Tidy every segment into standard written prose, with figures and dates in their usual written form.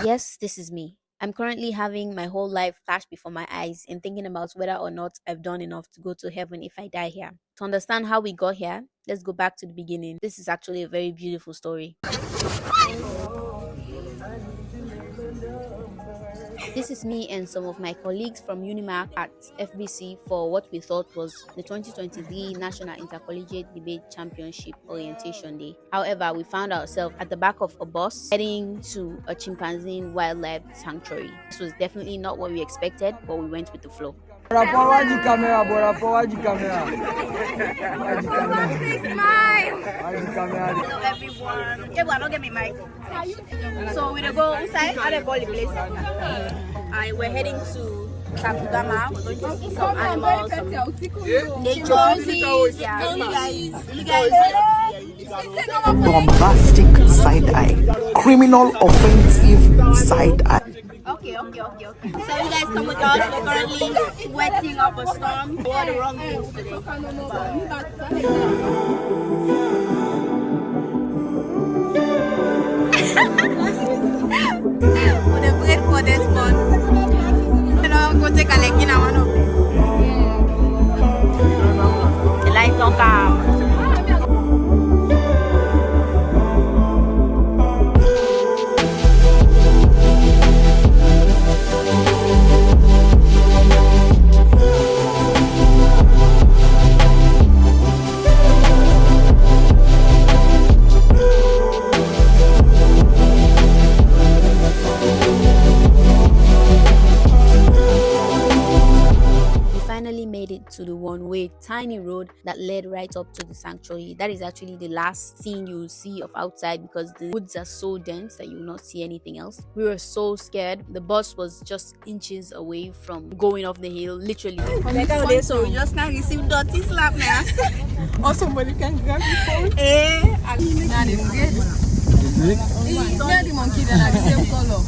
Yes, this is me. I'm currently having my whole life flash before my eyes and thinking about whether or not I've done enough to go to heaven if I die here. To understand how we got here, let's go back to the beginning. This is actually a very beautiful story. This is me and some of my colleagues from Unimark at FBC for what we thought was the 2023 National Intercollegiate Debate Championship Orientation Day. However, we found ourselves at the back of a bus heading to a chimpanzee wildlife sanctuary. This was definitely not what we expected, but we went with the flow. Hello everyone. Okay, well, don't get me mic. So we go outside at the ball place. We're heading to Tacugama. We're going to see some animals, some nature. Yeah, you guys. Bombastic side eye, criminal offensive side eye. Okay. So you guys come with us. We're currently sweating up a storm. We are the wrong things today. Would have wait for this one. You know, go take a leg in one of them. The lights don't come. Made it to the one-way tiny road that led right up to the sanctuary. That is actually the last scene you will see of outside because the woods are so dense that you will not see anything else. We were so scared. The bus was just inches away from going off the hill, literally. So we just now received dirty slap now. Or somebody can grab your phone. Now they scared. The monkey that are the same color.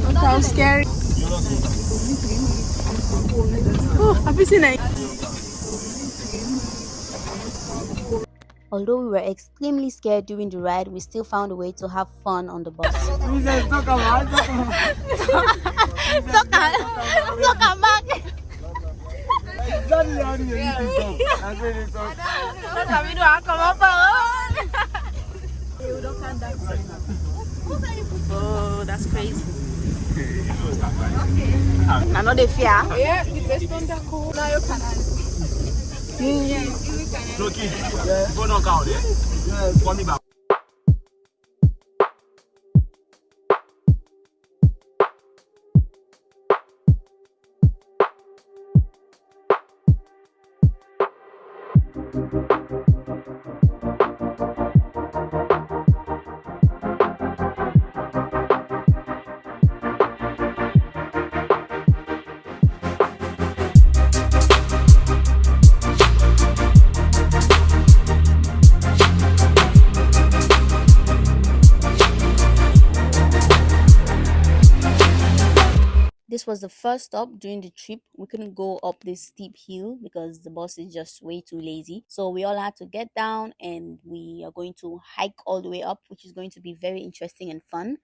Look how scary. Oh, have you seen it? Although we were extremely scared during the ride, we still found a way to have fun on the bus. Oh, that's crazy. I know they fear. Yeah, the best on the cool. Now you can. Go knock out there. Call me back. This was the first stop during the trip. We couldn't go up this steep hill because the bus is just way too lazy. So we all had to get down and we are going to hike all the way up, which is going to be very interesting and fun.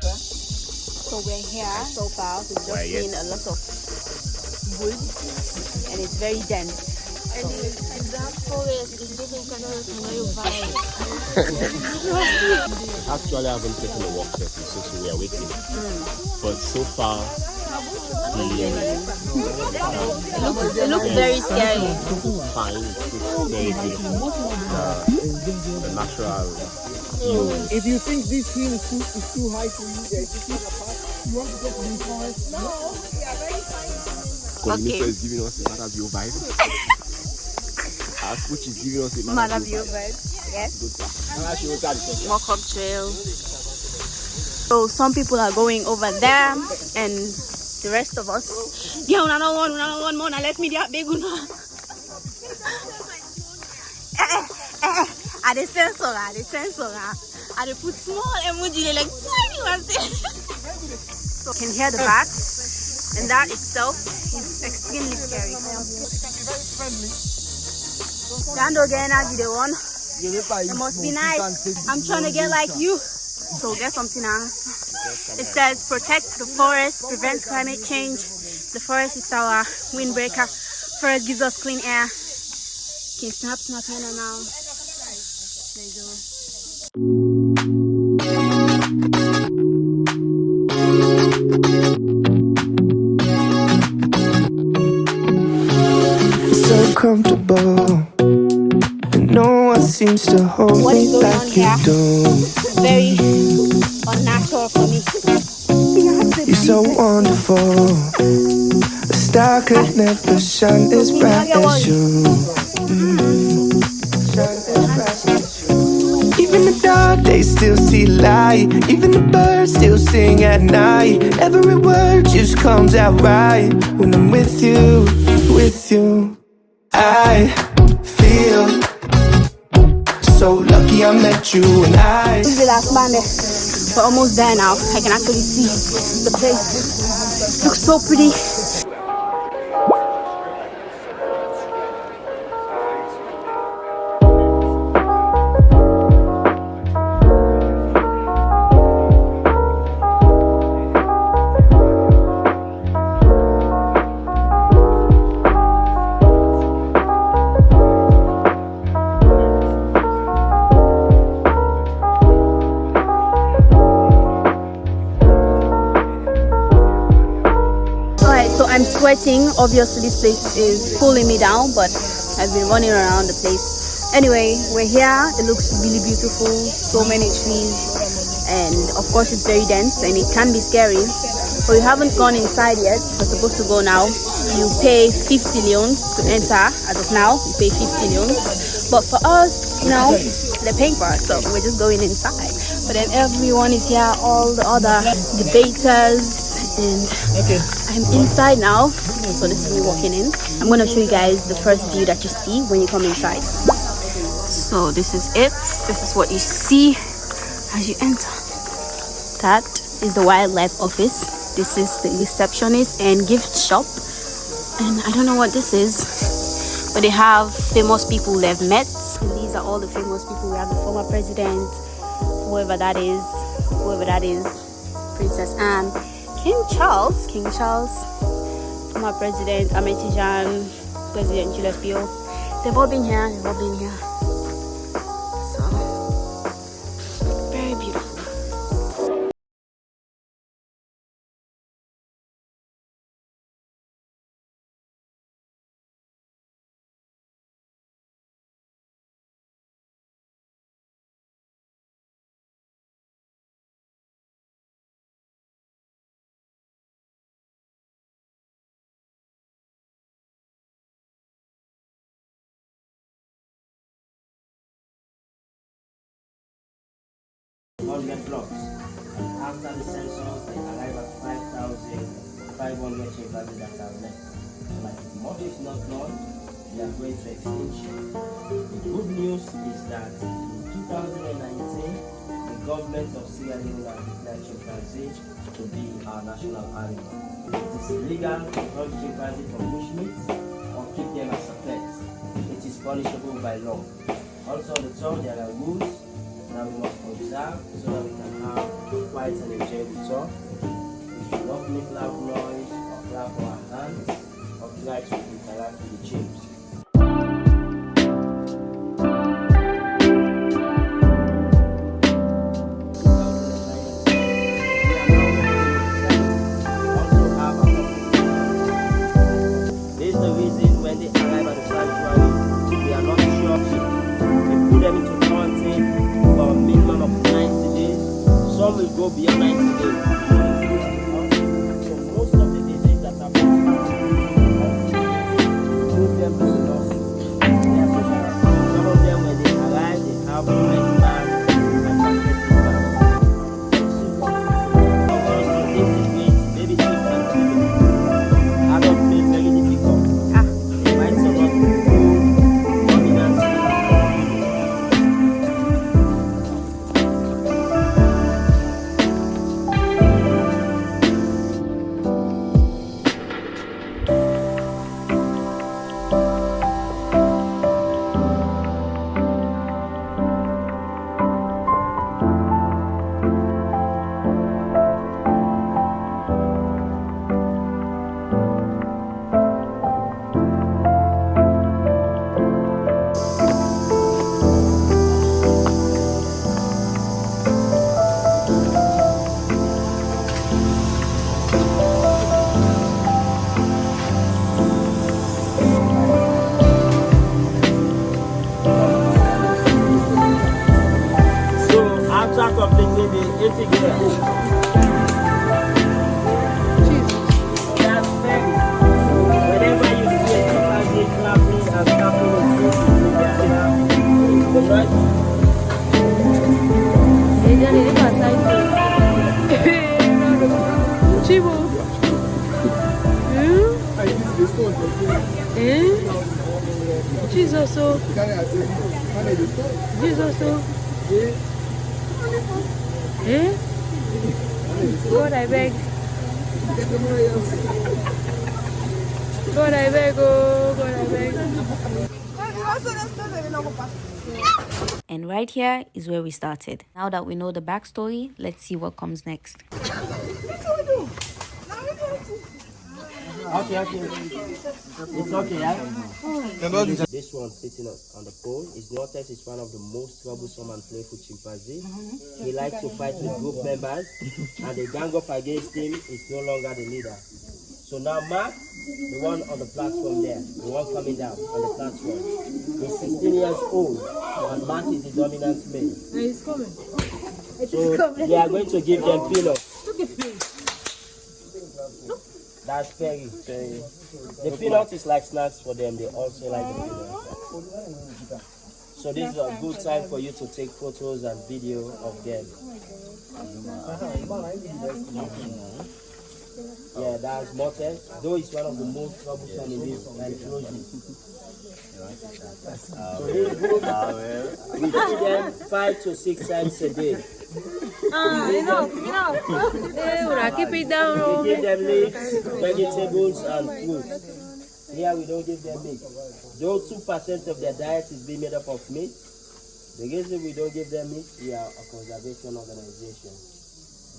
So we're here so far. We've just seen a lot of woods and it's very dense. And that forest is giving kind of your vibe. Actually, I haven't taken a walk yet, so we are waiting. But so far, it looks very scary. Fine, it looks very beautiful. The natural view. If you think this hill is too high for you guys, you want to get to the forest? No, we are very fine. Communicator is giving us a matter view vibe. Our coach is giving us a Matter view vibe. Yes. Walk up trail. So some people are going over there and the rest of us. Yeah, another one more. Now let me get big one. At the sensor. I put small emoji like tiny ones. So you can hear the bats, and that itself is extremely scary. Very friendly. Dando again, I the one. It must be nice. I'm trying to get like you. So get something else. It says protect the forest, prevent climate change. The forest is our windbreaker. Forest gives us clean air. Can snap and now. There you go. So comfortable, and no one seems to hold What me is going on like you here? do. It's very unnatural for me. You're so wonderful. A star could never shine as bright as you. Even the dark days still see light. Even the birds still sing at night. Every word just comes out right when I'm with you, with you. I feel so lucky I met you and This is the last band. We're almost there now. I can actually see the place. Looks so pretty. I'm sweating. Obviously this place is pulling me down, but I've been running around the place. Anyway, we're here. It looks really beautiful, so many trees, and of course it's very dense and it can be scary, but we haven't gone inside yet. We're supposed to go now. You pay 50 leones to enter. As of now, you pay 50 leones, but for us, you know, they're paying for us, so we're just going inside. But then everyone is here, all the other debaters, and I'm inside now. So this is me walking in. I'm going to show you guys the first view that you see when you come inside. So this is it. This is what you see as you enter. That is the wildlife office. This is the receptionist and gift shop. And I don't know what this is, but they have famous people they've met. And these are all the famous people. We have the former president, whoever that is, Princess Anne, King Charles, former president, Ametijan, President Julius Bio. They've all been here. So, very beautiful. Blocks. And after the census, they arrive at 5,500 chimpanzees that are left. So like if much is not done, they are going to extinction. The good news is that in 2019, the government of Sierra Leone has declared chimpanzee to be our national animal. It is illegal to hunt chimpanzee from bushmeat or keep them as a pet. It is punishable by law. Also on the top, there are rules that we must observe so that we can have quite an enjoyable talk. We should not make loud noise or clap our hands or try to interact with the chimps. This is the reason when they arrive at the sanctuary, we are not sure. We put them into quarantine for a minimum of 90 days. Some will go beyond 90 days. So most of the diseases that are move them to the hospital. Some of them when they arrive, they have red bags and pancreatic bags. This is great. Baby sheep and children. Adults feel very difficult. They might suffer from dominant sleep. and couple of things to bring them down. Right? Jesus, so Jesus, so God, I beg. God, I beg, oh, God, I beg. And right here is where we started. Now that we know the backstory, let's see what comes next. Okay. It's okay, yeah? This one sitting on the pole is noted is one of the most troublesome and playful chimpanzee. He likes to fight with group members, and the gang up against him is no longer the leader. So now Mark, the one on the platform there, the one coming down on the platform, is 16 years old, and Mark is the dominant male. He's coming. So they are going to give them peanuts. Look at him. That's very. The peanut is like snacks for them. They also like the peanut. So this is a good time for you to take photos and video of them. Yeah, that's Morten. Though it's one of the most troublesome in this enclosure. So this group, we feed them 5 to 6 times a day. Enough. Keep it down. We give them leaves, vegetables, and fruit. Here we don't give them meat. Though 2% of their diet is being made up of meat, the reason we don't give them meat, we are a conservation organization.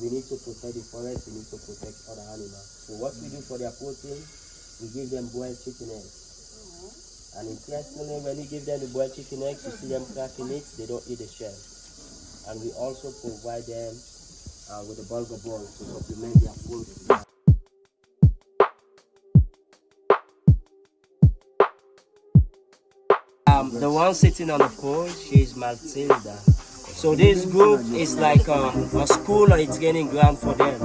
We need to protect the forest, we need to protect other animals. So what we do for their protein, we give them boiled chicken eggs. And interestingly, when you give them the boiled chicken eggs, you see them cracking it, they don't eat the shell. And we also provide them with the bulgur ball to supplement their food. The one sitting on the pole, she's Matilda. So this group is like a school or a training ground for them.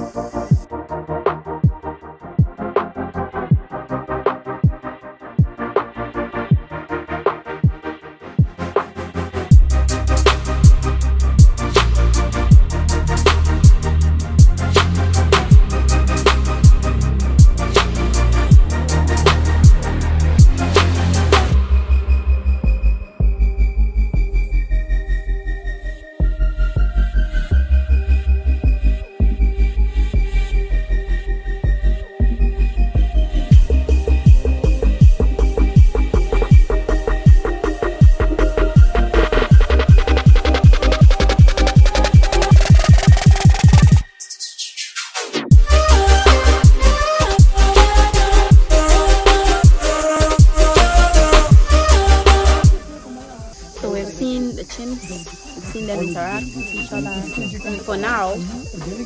Them interact with each other. And for now,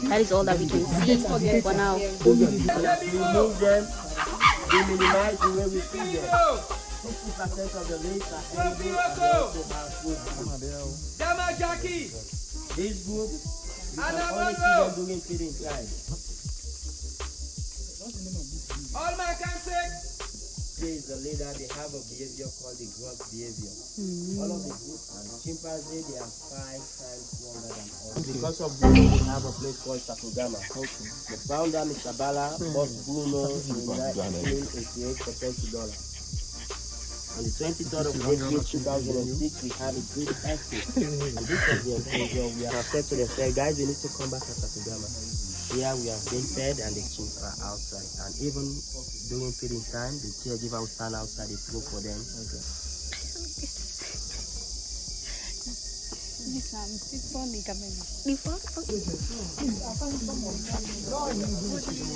that is all that we can see for now. We remove them, we minimize the way we feed them. 60% of the race are healthy and they also have food. This group, you can only see them doing feeding time. All my country. Is the leader, they have a behavior called the growth behavior. All of the groups and chimpanzee, they are 5 times longer than us. Because of this, we have a place called Tacugama. The founder, Mr. Bala, bought Bruno in 1988 for $20. On the 23rd of April 2006, we had a great escape. And this was the occasion we have said to them, guys, we need to come back to Tacugama. Here we are being fed and the kids are outside. And even during feeding time, the caregiver will stand outside the throw for them.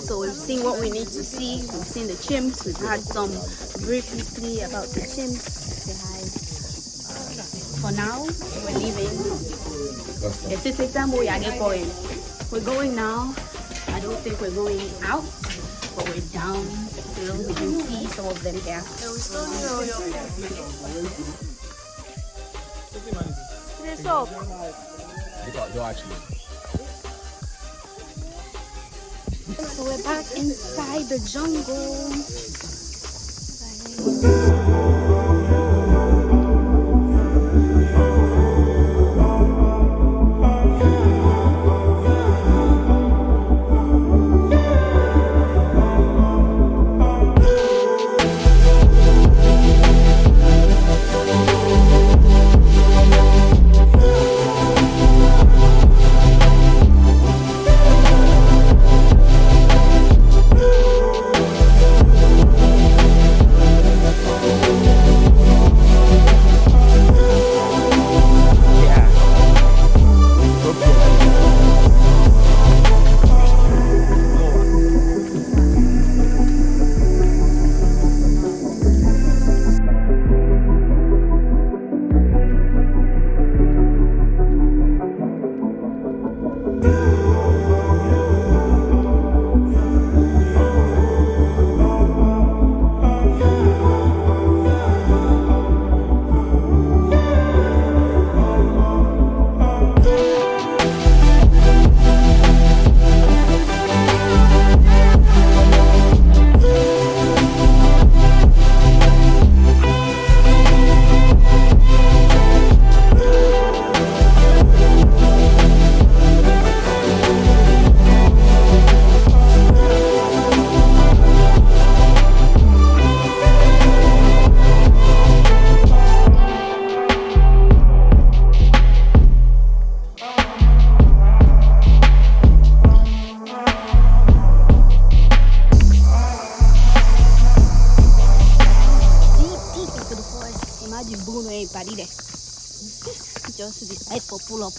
So we've seen what we need to see. We've seen the chimps. We've had some brief history about the chimps. Say hi. For now, we're leaving. It's a example we are going. We're going now. I don't think we're going out, but we're down still. We can see some of them here. So we're back inside the jungle. Imagine Bruno ain't party there. Just decide for pull up.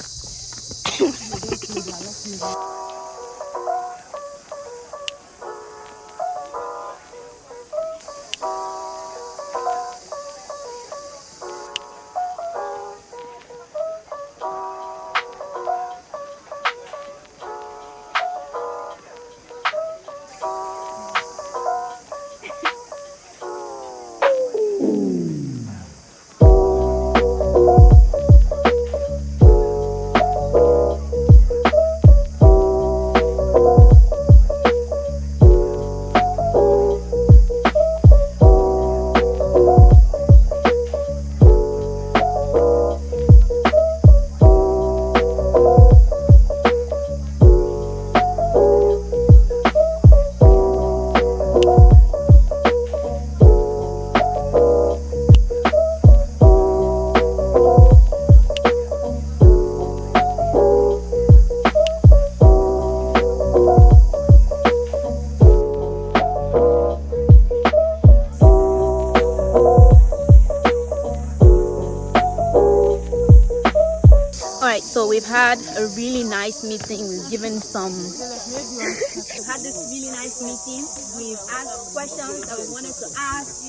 So we've had a really nice meeting. We've given some we've had this really nice meeting. We've asked questions that we wanted to ask.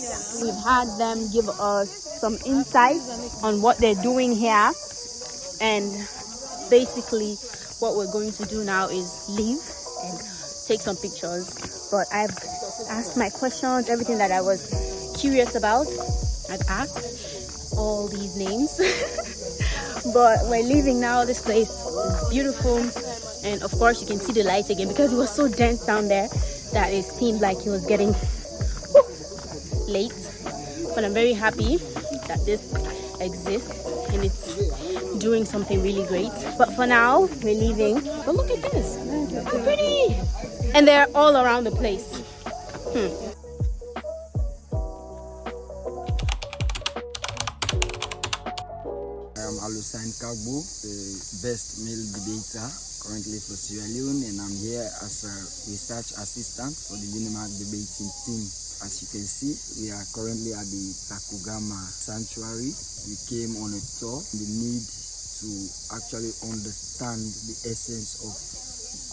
We've had them give us some insights on what they're doing here, and basically what we're going to do now is leave and take some pictures. But I've asked my questions, everything that I was curious about. I've asked all these names. But we're leaving now. This place is beautiful, and of course you can see the light again because it was so dense down there that it seemed like it was getting late. But I'm very happy that this exists and it's doing something really great. But for now we're leaving. But look at this, it's pretty, and they're all around the place. Kagbo, the best male debater currently for Sierra Leone, and I'm here as a research assistant for the UNIMAC debating team. As you can see, we are currently at the Tacugama Sanctuary. We came on a tour, the need to actually understand the essence of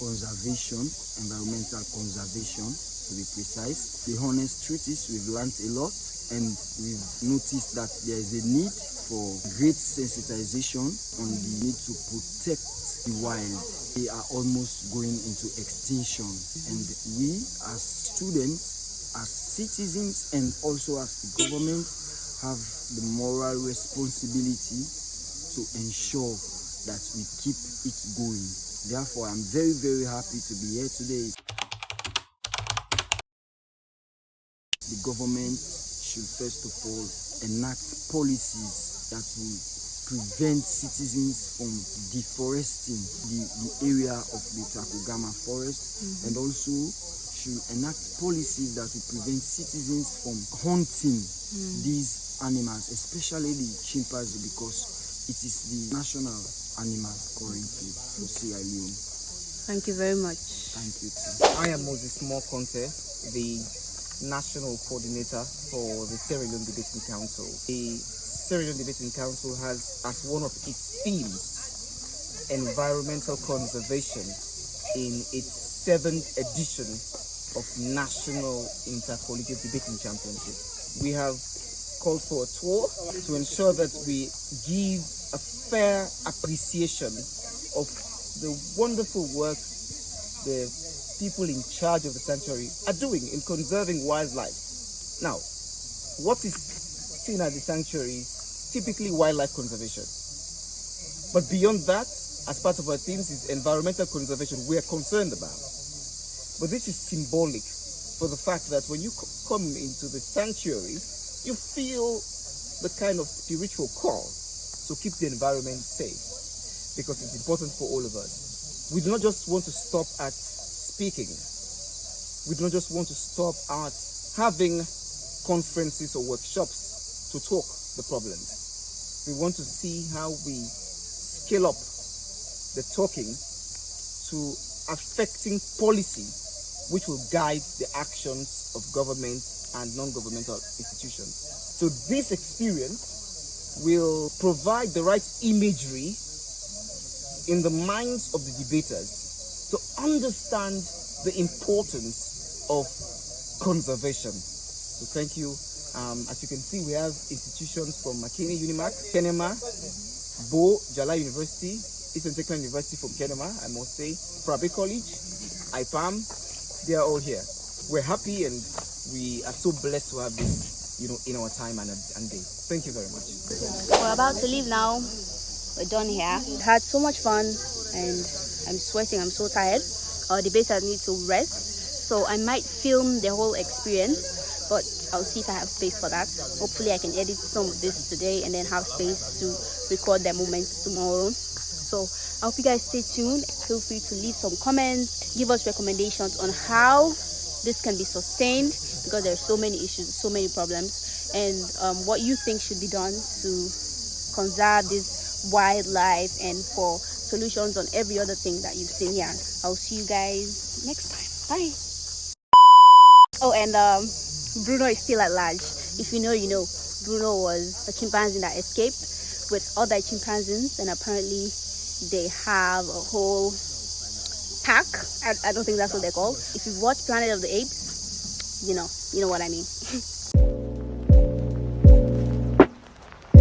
conservation, environmental conservation to be precise. The honest truth is we've learned a lot, and we've noticed that there is a need for great sensitization on the need to protect the wild. They are almost going into extinction, and we as students, as citizens, and also as the government have the moral responsibility to ensure that we keep it going. Therefore, I'm very, very happy to be here today. The government should first of all enact policies that will prevent citizens from deforesting the area of the Tacugama forest, and also should enact policies that will prevent citizens from hunting these animals, especially the chimpanzee, because it is the national animal currently for Sierra Leone. Thank you very much. Thank you. I am Moses Mokonte, the National Coordinator for the Sierra Leone Debating Council. The Sierra Leone Debating Council has as one of its themes environmental conservation in its 7th edition of National Intercollegiate Debating Championship. We have called for a tour to ensure that we give a fair appreciation of the wonderful work the people in charge of the sanctuary are doing in conserving wildlife. Now, what is seen at the sanctuary is typically wildlife conservation. But beyond that, as part of our themes is environmental conservation we are concerned about. But this is symbolic for the fact that when you come into the sanctuary, you feel the kind of spiritual call to keep the environment safe, because it's important for all of us. We do not just want to stop at speaking. We do not just want to stop at having conferences or workshops to talk the problems. We want to see how we scale up the talking to affecting policy which will guide the actions of government and non-governmental institutions. So this experience will provide the right imagery in the minds of the debaters to understand the importance of conservation. So thank you. As you can see, we have institutions from Makeni Unimac, Kenema, Bo Jala University, Eastern Technical University from Kenema, I must say, Frabe College, IPAM, they are all here. We're happy and we are so blessed to have this, in our time and day. Thank you very much. We're about to leave now. We're done here. Had so much fun and I'm sweating. I'm so tired. Our debaters need to rest, so I might film the whole experience, but I'll see if I have space for that. Hopefully I can edit some of this today and then have space to record their moments tomorrow. So I hope you guys stay tuned. Feel free to leave some comments, give us recommendations on how this can be sustained, because there are so many issues, so many problems, and what you think should be done to conserve this wildlife and for solutions on every other thing that you've seen here. I'll see you guys next time. Bye. Oh, and Bruno is still at large. If you know, you know. Bruno was a chimpanzee that escaped with other chimpanzees, and apparently they have a whole pack. I don't think that's what they're called. If you've watched Planet of the Apes, you know what I mean.